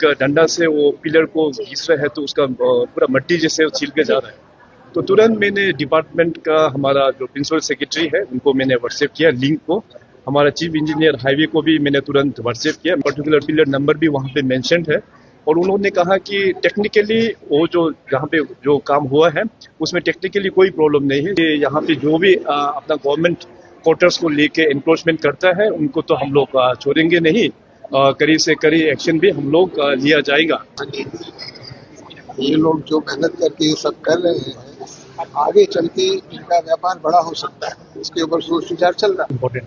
एक डंडा से वो पिलर को घिस रहा है तो उसका पूरा मट्टी जैसे छील के जा रहा है। तो तुरंत मैंने डिपार्टमेंट का हमारा जो प्रिंसिपल सेक्रेटरी है उनको मैंने व्हाट्सएप किया लिंक को, हमारा चीफ इंजीनियर हाईवे को भी मैंने तुरंत व्हाट्सएप किया, पर्टिकुलर पिलर नंबर भी वहाँ पे मेंशन्ड है। और उन्होंने कहा कि टेक्निकली वो जो जहाँ पे जो काम हुआ है उसमें टेक्निकली कोई प्रॉब्लम नहीं है। यहाँ पे जो भी अपना गवर्नमेंट क्वार्टर्स को लेके एनक्रोचमेंट करता है उनको तो हम लोग छोड़ेंगे नहीं, कड़ी से कड़ी एक्शन भी हम लोग लिया जाएगा। ये लोग जो मेहनत करके ये सब कर रहे हैं, आगे चल के इनका व्यापार बड़ा हो सकता है, इसके ऊपर सोच विचार चल रहा है।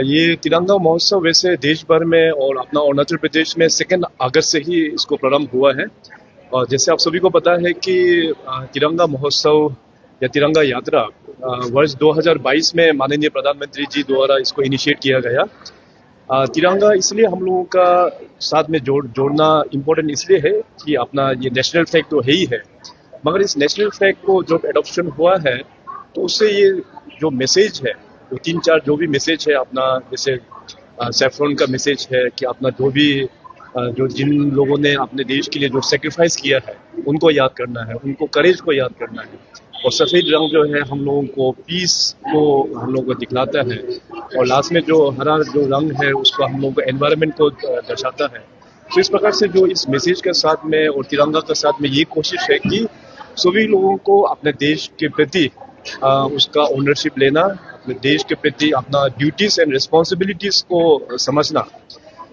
ये तिरंगा महोत्सव वैसे देश भर में और अपना अरुणाचल प्रदेश में 2 अगस्त से ही इसको प्रारंभ हुआ है। और जैसे आप सभी को पता है कि तिरंगा महोत्सव या तिरंगा यात्रा वर्ष 2022 में माननीय प्रधानमंत्री जी द्वारा इसको इनिशिएट किया गया। तिरंगा इसलिए हम लोगों का साथ में जोड़ना इम्पोर्टेंट इसलिए है कि अपना ये नेशनल फ्लैग तो है ही है, मगर इस नेशनल फ्लैग को जो एडॉप्शन हुआ है तो उससे ये जो मैसेज है, जो 3-4 जो भी मैसेज है अपना, जैसे सैफ्रॉन का मैसेज है कि अपना जो भी जो जिन लोगों ने अपने देश के लिए जो सेक्रीफाइस किया है उनको याद करना है, उनको करेज को याद करना है। और सफ़ेद रंग जो है हम लोगों को पीस को हम लोगों को दिखलाता है, और लास्ट में जो हरा जो रंग है उसको हम लोगों को एनवायरनमेंट को दर्शाता है। तो इस प्रकार से जो इस मैसेज के साथ में और तिरंगा के साथ में ये कोशिश है कि सभी लोगों को अपने देश के प्रति उसका ओनरशिप लेना, अपने देश के प्रति अपना ड्यूटीज एंड रिस्पॉन्सिबिलिटीज को समझना।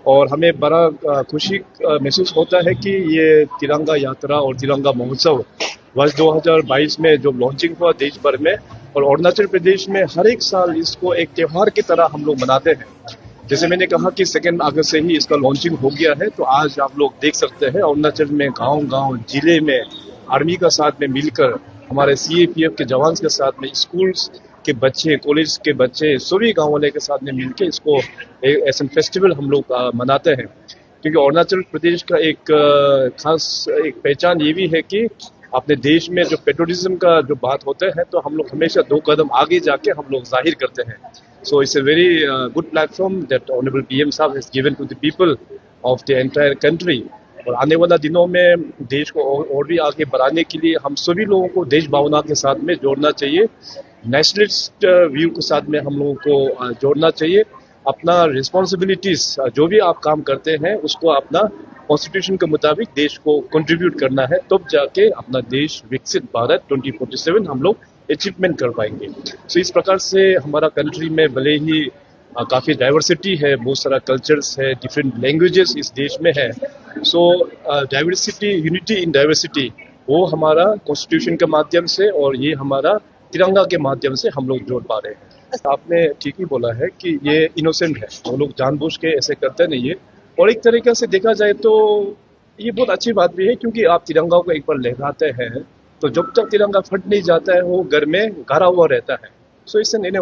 और हमें बड़ा खुशी महसूस होता है कि ये तिरंगा यात्रा और तिरंगा महोत्सव वर्ष 2022 में जो लॉन्चिंग हुआ देश भर में, और अरुणाचल प्रदेश में हर एक साल इसको एक त्योहार की तरह हम लोग मनाते हैं। जैसे मैंने कहा कि 2 अगस्त से ही इसका लॉन्चिंग हो गया है, तो आज आप लोग देख सकते हैं अरुणाचल में गांव-गांव जिले में आर्मी का साथ में मिलकर, हमारे सीएपीएफ के जवान के साथ में, स्कूल्स के बच्चे, कॉलेज के बच्चे, सभी गाँव वाले के साथ में मिलकर इसको ऐसा फेस्टिवल हम लोग मनाते हैं। क्योंकि अरुणाचल प्रदेश का एक खास एक पहचान ये भी है कि अपने देश में जो पेट्रोलिज्म का जो बात होता है तो हम लोग हमेशा 2 कदम आगे जाके हम लोग जाहिर करते हैं। So it's a very good platform that honourable PM साहब has given to the people of the entire country. और आने वाला दिनों में देश को और भी आगे बढ़ाने के लिए हम सभी लोगों को देश भावना के साथ में जोड़ना चाहिए, नेशनलिस्ट व्यू के साथ में हम लोगों को जोड़ना चाहिए। अपना रिस्पॉन्सिबिलिटीज जो भी आप काम करते हैं उसको अपना कॉन्स्टिट्यूशन के मुताबिक देश को कंट्रीब्यूट करना है, तब जाके अपना देश विकसित भारत 2047 हम लोग अचीवमेंट कर पाएंगे। सो इस प्रकार से हमारा कंट्री में भले ही काफ़ी डाइवर्सिटी है, बहुत सारा कल्चर्स है, डिफरेंट लैंग्वेजेस इस देश में है। सो डाइवर्सिटी, यूनिटी इन डाइवर्सिटी, वो हमारा कॉन्स्टिट्यूशन के माध्यम से और ये हमारा तिरंगा के माध्यम से हम लोग जोड़ पा रहे हैं। आपने ठीक ही बोला है कि ये इनोसेंट है, वो लोग जानबूझ के ऐसे करते नहीं है। और एक तरीके से देखा जाए तो ये बहुत अच्छी बात भी है, क्योंकि आप तिरंगा को एक बार लहराते हैं तो जब तक तिरंगा फट नहीं जाता है वो घर में गाड़ा हुआ रहता है। So it's an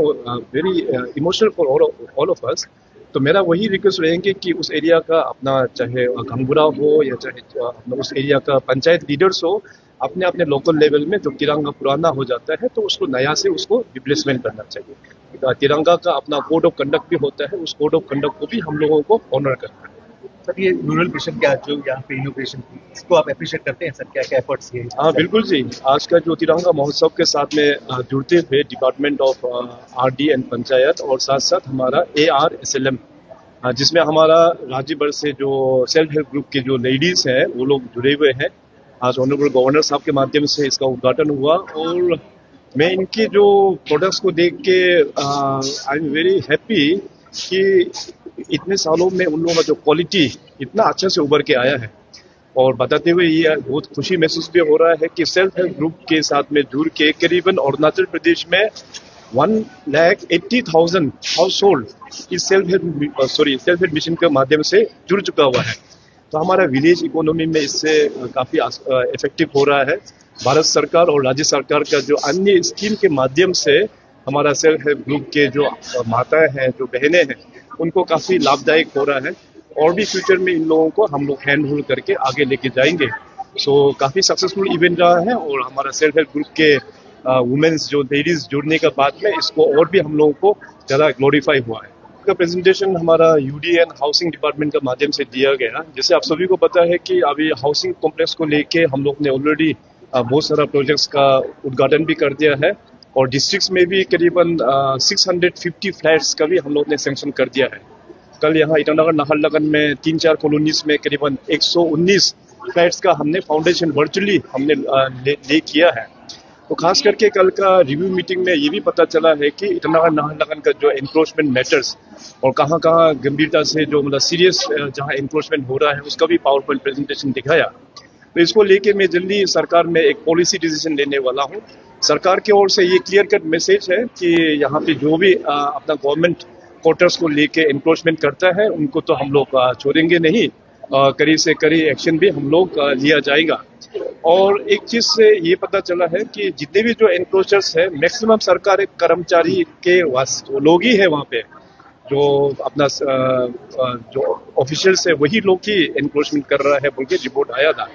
very emotional for all of us. तो मेरा वही रिक्वेस्ट रहेंगे कि उस एरिया का अपना, चाहे गंगुरा हो या चाहे उस एरिया का पंचायत लीडर्स हो, अपने अपने लोकल लेवल में जब तिरंगा पुराना हो जाता है तो उसको नया से उसको रिप्लेसमेंट करना चाहिए। तिरंगा का अपना कोड ऑफ कंडक्ट भी होता है, उस कोड ऑफ कंडक्ट को भी हम लोगों को ऑनर करना है। सर, ये रूरल मिशन क्या जो यहाँ पे इनोवेशन की, इसको आप अप्रिशिएट करते हैं सर? क्या क्या एफर्ट्स किए? हाँ बिल्कुल जी, आज का जो तिरंगा महोत्सव के साथ में जुड़ते हुए department of RD and panchayat और साथ साथ हमारा ARSLM, जिसमें हमारा राज्य भर से जो सेल्फ हेल्प ग्रुप के जो लेडीज हैं वो लोग जुड़े हुए हैं। आज ऑनरेबल गवर्नर साहब के माध्यम से इसका उद्घाटन हुआ, और मैं इनके जो प्रोडक्ट्स को देख के आई एम वेरी हैप्पी कि इतने सालों में उन लोगों का जो क्वालिटी इतना अच्छा से उभर के आया है। और बताते हुए ये बहुत खुशी महसूस भी हो रहा है कि सेल्फ हेल्प ग्रुप के साथ में जुड़ के करीबन अरुणाचल प्रदेश में 1,80,000 हाउस होल्ड इस सेल्फ हेल्प मिशन के माध्यम से जुड़ चुका हुआ है। तो हमारा विलेज इकोनॉमी में इससे काफ़ी इफेक्टिव हो रहा है। भारत सरकार और राज्य सरकार का जो अन्य स्कीम के माध्यम से हमारा सेल्फ हेल्प ग्रुप के जो माताएं हैं, जो बहनें हैं, उनको काफ़ी लाभदायक हो रहा है। और भी फ्यूचर में इन लोगों को हम लोग हैंड होल्ड करके आगे लेके जाएंगे। सो काफ़ी सक्सेसफुल इवेंट रहा है, और हमारा सेल्फ हेल्प ग्रुप के वुमेन्स जो लेडीज जुड़ने के बाद में इसको और भी हम लोगों को ज़्यादा ग्लोरीफाई हुआ है। का प्रेजेंटेशन हमारा यूडीएन हाउसिंग डिपार्टमेंट के माध्यम से दिया गया। जैसे आप सभी को पता है कि अभी हाउसिंग कॉम्प्लेक्स को लेके हम लोग ने ऑलरेडी बहुत सारा प्रोजेक्ट्स का उद्घाटन भी कर दिया है और डिस्ट्रिक्ट्स में भी करीबन 650 फ्लैट्स का भी हम लोग ने सैंक्शन कर दिया है। कल यहाँ ईटानगर नाहरलगुन में 3-4 कॉलोनीज में करीबन 119 फ्लैट्स का हमने फाउंडेशन वर्चुअली हमने ले किया है। तो खास करके कल का रिव्यू मीटिंग में ये भी पता चला है कि ईटानगर नाहरलगुन का जो एनक्रोचमेंट मैटर्स और कहाँ कहाँ गंभीरता से जो मतलब सीरियस जहाँ एनक्रोचमेंट हो रहा है उसका भी पावर पॉइंट प्रेजेंटेशन दिखाया। तो इसको लेके मैं जल्दी सरकार में एक पॉलिसी डिसीजन लेने वाला हूँ। सरकार की ओर से ये क्लियर कट मैसेज है कि यहाँ पे जो भी अपना गवर्नमेंट क्वार्टर्स को लेके एनक्रोचमेंट करता है उनको तो हम लोग छोड़ेंगे नहीं, कड़ी से कड़ी एक्शन भी हम लोग लिया जाएगा। और एक चीज से ये पता चला है कि जितने भी जो एनक्रोचर्स है मैक्सिमम सरकारी कर्मचारी के लोग ही है वहाँ पे, जो अपना जो ऑफिशियल्स है वही लोग ही एनक्रोचमेंट कर रहा है बोल के रिपोर्ट आया था।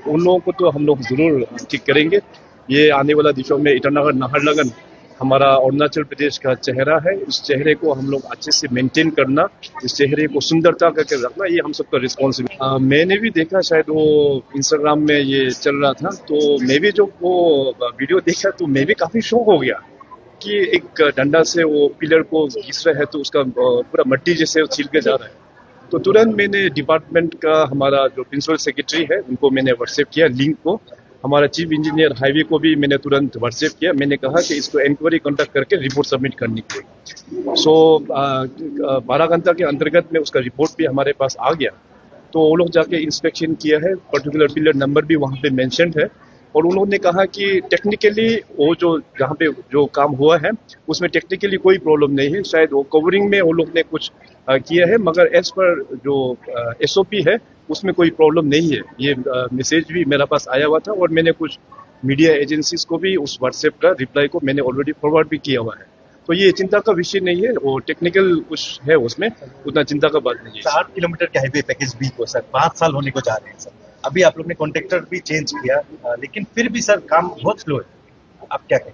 उन लोगों को तो हम लोग जरूर ठीक करेंगे। ये आने वाला दिनों में ईटानगर नाहरलगुन हमारा अरुणाचल प्रदेश का चेहरा है, इस चेहरे को हम लोग अच्छे से मेंटेन करना, इस चेहरे को सुंदरता करके रखना, ये हम सबका रिस्पॉन्सिबिलिटी। मैंने भी देखा, शायद वो इंस्टाग्राम में ये चल रहा था तो मैं भी जो वो वीडियो देखा तो मैं भी काफी शॉक हो गया कि एक डंडा से वो पिलर को घिस रहा है तो उसका पूरा मट्टी जैसे छील के जा रहा है। तो तुरंत मैंने डिपार्टमेंट का हमारा जो प्रिंसिपल सेक्रेटरी है उनको मैंने व्हाट्सएप किया लिंक को, हमारा चीफ इंजीनियर हाईवे को भी मैंने तुरंत व्हाट्सएप किया। मैंने कहा कि इसको इंक्वायरी कंडक्ट करके रिपोर्ट सबमिट करनी चाहिए। सो 12 घंटा के अंतर्गत में उसका रिपोर्ट भी हमारे पास आ गया। तो वो लोग जाके इंस्पेक्शन किया है, पर्टिकुलर पिलर नंबर भी वहाँ पे मेंशन्ड है और उन्होंने कहा कि टेक्निकली वो जो जहाँ पे जो काम हुआ है उसमें टेक्निकली कोई प्रॉब्लम नहीं है। शायद वो कवरिंग में वो लोग ने कुछ किया है मगर एज पर जो एसओपी है उसमें कोई प्रॉब्लम नहीं है। ये मैसेज भी मेरे पास आया हुआ था और मैंने कुछ मीडिया एजेंसीज को भी उस व्हाट्सएप का रिप्लाई को मैंने ऑलरेडी फॉरवर्ड भी किया हुआ है। तो ये चिंता का विषय नहीं है, वो टेक्निकल कुछ है उसमें, उतना चिंता का बात नहीं है। 60 किलोमीटर के हाईवे पैकेज बी को सर 5 साल होने को जा रहे हैं सर। अभी आप लोग ने कॉन्ट्रैक्टर भी चेंज किया लेकिन फिर भी सर काम बहुत स्लो है, आप क्या कहें?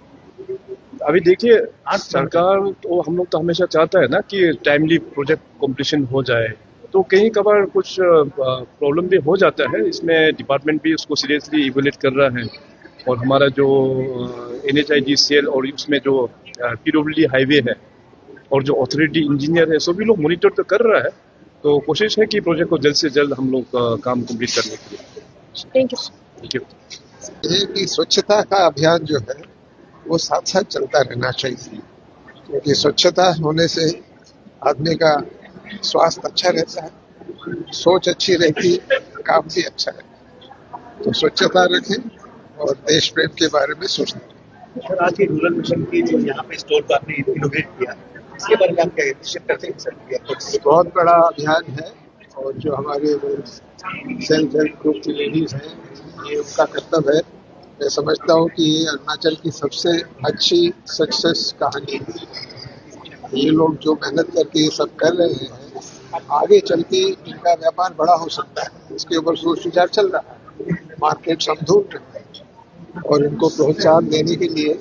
अभी देखिए सरकार तो हम लोग तो हमेशा चाहता है ना कि टाइमली प्रोजेक्ट कंप्लीशन हो जाए, तो कहीं कभार कुछ प्रॉब्लम भी हो जाता है। इसमें डिपार्टमेंट भी उसको सीरियसली इवैल्यूएट कर रहा है और हमारा जो NHIDCL और उसमें जो PWD हाईवे है और जो अथॉरिटी इंजीनियर है सभी लोग मॉनिटर तो कर रहा है। तो कोशिश है कि प्रोजेक्ट को जल्द से जल्द हम लोग काम कंप्लीट करने के लिए। Thank you. ये कि स्वच्छता का अभियान जो है वो साथ साथ चलता रहना चाहिए, क्योंकि स्वच्छता होने से आदमी का स्वास्थ्य अच्छा रहता है, सोच अच्छी रहती है, काम भी अच्छा है। तो स्वच्छता रखें और देश प्रेम के बारे में सोचें। सर आज के रूरल मिशन की जो यहाँ पे स्टोर को आपने इनोग्रेट किया, इसके बारे में आप क्या एप्रिशिएट करते हैं सर? बहुत बड़ा अभियान है और जो हमारे सेल्फ हेल्प ग्रुप की लेडीज हैं ये उनका कर्तव्य है। मैं समझता हूँ कि ये अरुणाचल की सबसे अच्छी सक्सेस कहानी है। ये लोग जो मेहनत करके ये सब कर रहे हैं आगे चल के इनका व्यापार बड़ा हो सकता है, इसके ऊपर सोच विचार चल रहा है, मार्केट हम ढूंढ रहे हैं और इनको प्रोत्साहन देने के लिए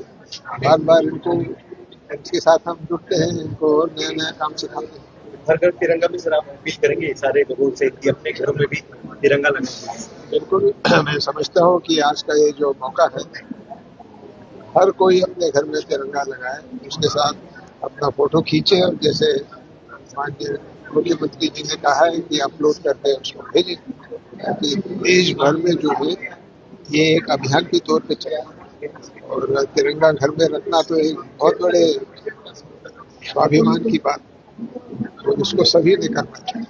बार बार इनके साथ हम जुड़ते हैं, इनको और नया नया काम सिखाते हैं। घर घर तिरंगा भी सर आप अपील करेंगे सारे लोगों से कि अपने घरों में भी तिरंगा लगाएं? बिल्कुल, मैं समझता हूँ कि आज का ये जो मौका है हर कोई अपने घर में तिरंगा लगाए, उसके साथ अपना फोटो खींचे और जैसे माननीय मुख्यमंत्री जी ने कहा है कि अपलोड करके उसको भेजें, ताकि देश भर में जो है ये एक अभियान के तौर पे चले। और तिरंगा घर में रखना तो एक बहुत बड़े स्वाभिमान की बात है और इसको सभी ने करना चाहिए।